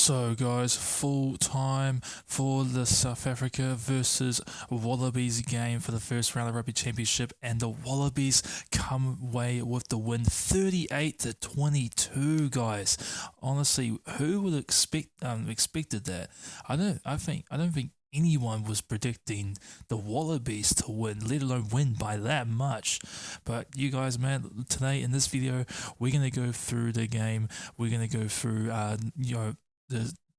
So guys, full time for the South Africa versus Wallabies game for the first round of Rugby Championship, and the Wallabies come away with the win 38-22, guys. Honestly, who would expected that? I don't think anyone was predicting the Wallabies to win, let alone win by that much. But you guys, man, today in this video, we're gonna go through the game. We're gonna go through,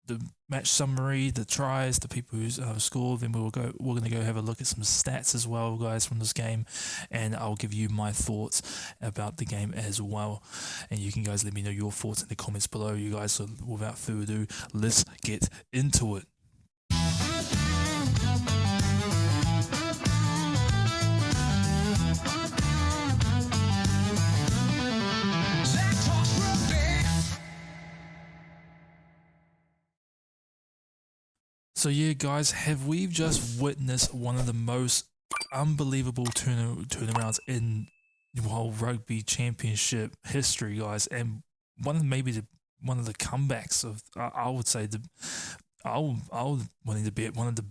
the match summary, the tries, the people who scored. Then we're gonna go have a look at some stats as well, guys, from this game, and I'll give you my thoughts about the game as well. And you can guys let me know your thoughts in the comments below, you guys. So without further ado, let's get into it. So yeah, guys, have we just witnessed one of the most unbelievable turnarounds in whole Rugby Championship history, guys, and one of the comebacks of I would say I would wanting to bet one of the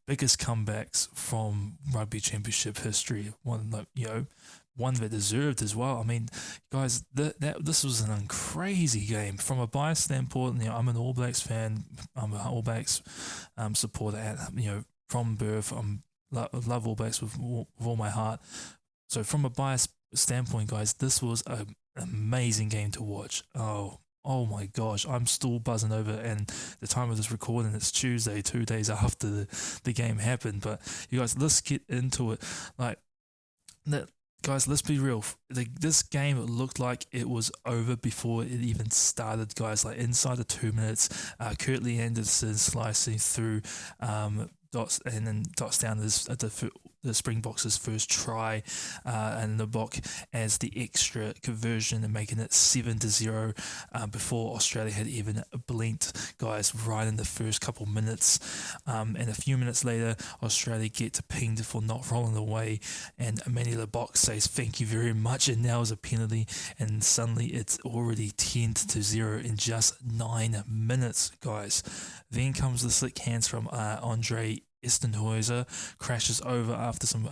biggest comebacks from Rugby Championship history. One that deserved as well. I mean, guys, this was an crazy game from a bias standpoint. I'm an All Blacks fan. I'm an All Blacks supporter from birth. I love All Blacks with all my heart. So from a bias standpoint, guys, this was an amazing game to watch. Oh my gosh, I'm still buzzing over, and the time of this recording, it's Tuesday, 2 days after the game happened. But you guys, let's get into it. Guys, let's be real. This game looked like it was over before it even started, guys. Like inside the 2 minutes, Curtly Anderson slicing through dots down the Springboks' first try, and the Bok as the extra conversion and making it 7-0 before Australia had even blinked, guys, right in the first couple minutes. And a few minutes later, Australia get pinged for not rolling away, and Emmanuel Bok says thank you very much, and now is a penalty, and suddenly it's already 10-0 in just 9 minutes, guys. Then comes the slick hands from Andre Estenhuizer, crashes over after some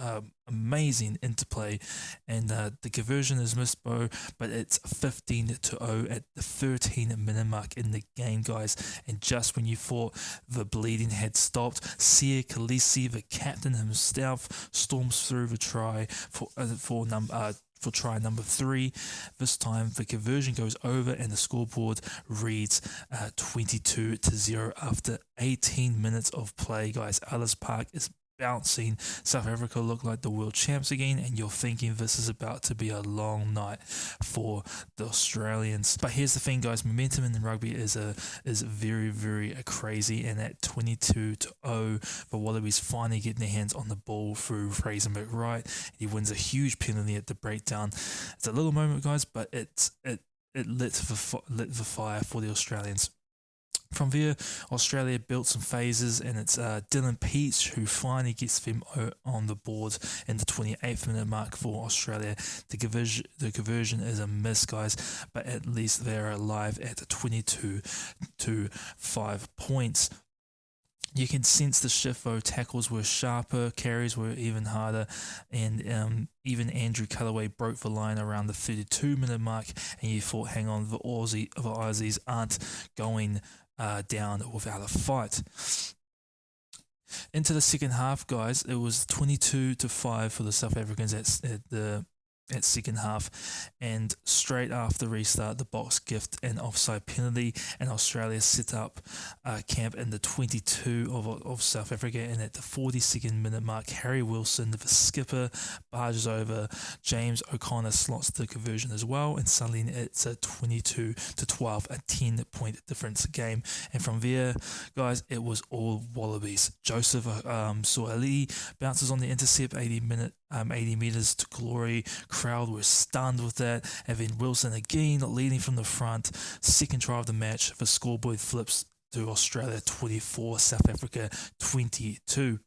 amazing interplay, and the conversion is missed, but it's 15-0 at the 13-minute mark in the game, guys. And just when you thought the bleeding had stopped, Siya Kolisi, the captain himself, storms through the try for try number 3. This time the conversion goes over and the scoreboard reads 22-0 after 18 minutes of play, guys. Ellis Park is bouncing. South Africa look like the world champs again, and you're thinking this is about to be a long night for the Australians. But here's the thing, guys, momentum in rugby is very, very crazy, and at 22-0, the Wallabies finally getting their hands on the ball through Fraser McWright. He wins a huge penalty at the breakdown. It's a little moment, guys, but it lit the fire for the Australians. From there, Australia built some phases, and it's Dylan Peach who finally gets them on the board in the 28th minute mark for Australia. The conversion is a miss, guys, but at least they're alive at 22-5 points. You can sense the shift though. Tackles were sharper, carries were even harder, and even Andrew Callaway broke the line around the 32-minute mark, and you thought, hang on, the Aussies aren't going down without a fight. Into the second half, guys, it was 22-5 for the South Africans at second half, and straight after restart, the Boks gift an offside penalty, and Australia set up camp in the 22 of South Africa, and at the 42nd minute mark, Harry Wilson, the skipper, barges over. James O'Connor slots the conversion as well, and suddenly it's a 22-12, a 10-point difference game. And from there, guys, it was all Wallabies. Joseph Suaalii bounces on the intercept, 80 meters to glory. Crowd were stunned with that, and then Wilson again leading from the front. Second try of the match, the scoreboard flips to Australia 24, South Africa 22.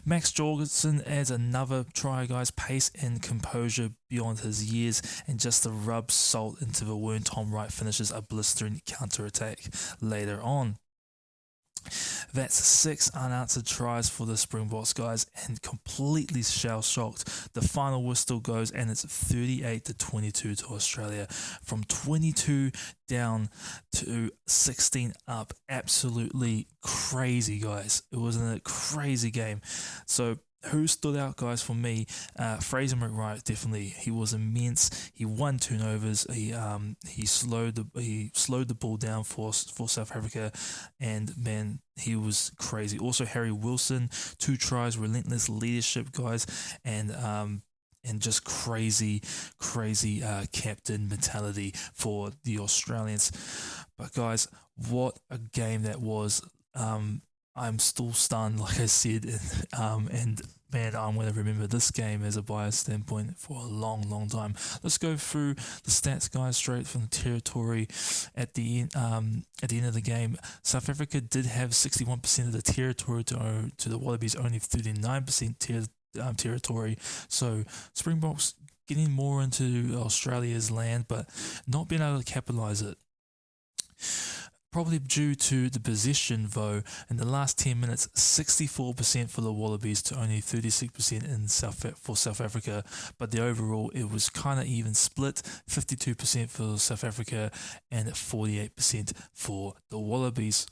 Max Jorgensen adds another try, guys. Pace and composure beyond his years, and just to rub salt into the wound, Tom Wright finishes a blistering counter-attack later on. That's 6 unanswered tries for the Springboks, guys, and completely shell-shocked. The final whistle goes, and it's 38-22 to Australia. From 22 down to 16 up. Absolutely crazy, guys. It was a crazy game. So who stood out, guys, for me? Fraser McWright, definitely. He was immense. He won turnovers. He slowed the ball down for South Africa, and man, he was crazy. Also, Harry Wilson, 2 tries, relentless leadership, guys, and just crazy captain mentality for the Australians. But guys, what a game that was. I'm still stunned, like I said, and man, I'm going to remember this game as a bias standpoint for a long time. Let's go through the stats, guys, straight from the territory. At the end of the game, South Africa did have 61% of the territory to the Wallabies, only 39% territory. So Springboks getting more into Australia's land, but not being able to capitalise it. Probably due to the possession, though. In the last 10 minutes, 64% for the Wallabies to only 36% for South Africa. But the overall, it was kind of even split, 52% for South Africa and 48% for the Wallabies.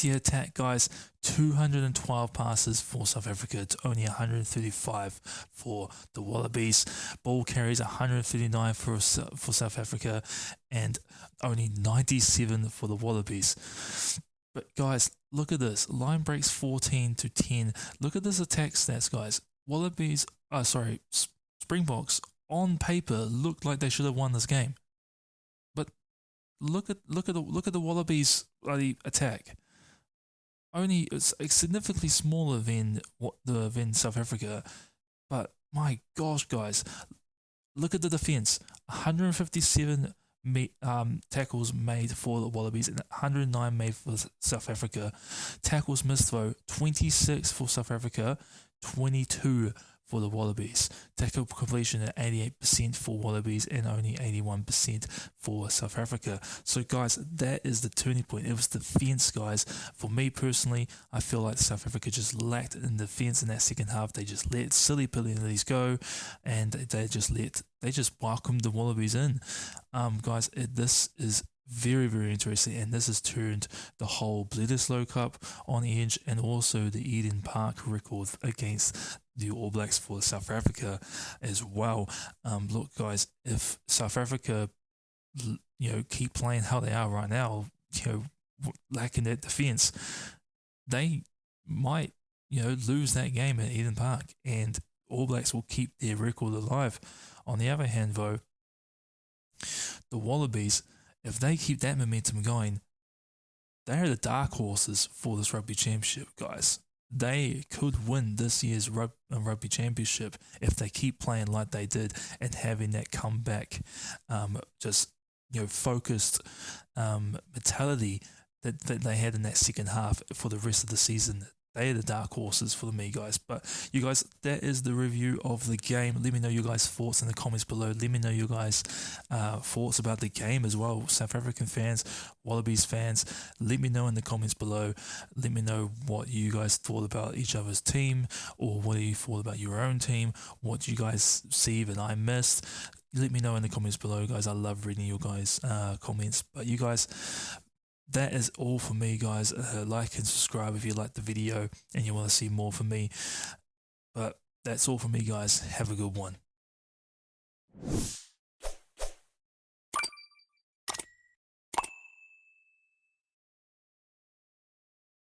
The attack, guys, 212 passes for South Africa to only 135 for the Wallabies. Ball carries 139 for South Africa and only 97 for the Wallabies. But guys, look at this. Line breaks 14-10. Look at this attack stats, guys. Springboks on paper looked like they should have won this game. But look at the Wallabies bloody attack. Only it's significantly smaller than South Africa, but my gosh, guys, look at the defense. 157 tackles made for the Wallabies and 109 made for South Africa. Tackles missed, though, 26 for South Africa, 22 for the Wallabies. Tackle completion at 88% for Wallabies and only 81% for South Africa. So guys, that is the turning point. It was defense, guys. For me personally, I feel like South Africa just lacked in defense in that second half. They just let silly penalties go, and they just welcomed the Wallabies in. Guys, this is very interesting, and this has turned the whole Bledisloe Cup on edge, and also the Eden Park record against the All Blacks for South Africa as well. Look, guys, if South Africa, keep playing how they are right now, lacking that defense, they might, lose that game at Eden Park, and All Blacks will keep their record alive. On the other hand, though, the Wallabies, if they keep that momentum going, they are the dark horses for this Rugby Championship, guys. They could win this year's Rugby Championship if they keep playing like they did and having that comeback, focused mentality that they had in that second half for the rest of the season. They are the dark horses for me, guys. But you guys, that is the review of the game. Let me know your guys' thoughts in the comments below. Let me know your guys' thoughts about the game as well. South African fans, Wallabies fans, let me know in the comments below. Let me know what you guys thought about each other's team, or what you thought about your own team. What you guys see that I missed. Let me know in the comments below, guys. I love reading your guys' comments. But you guys, that is all for me, guys. Like and subscribe if you like the video and you want to see more from me. But that's all for me, guys. Have a good one.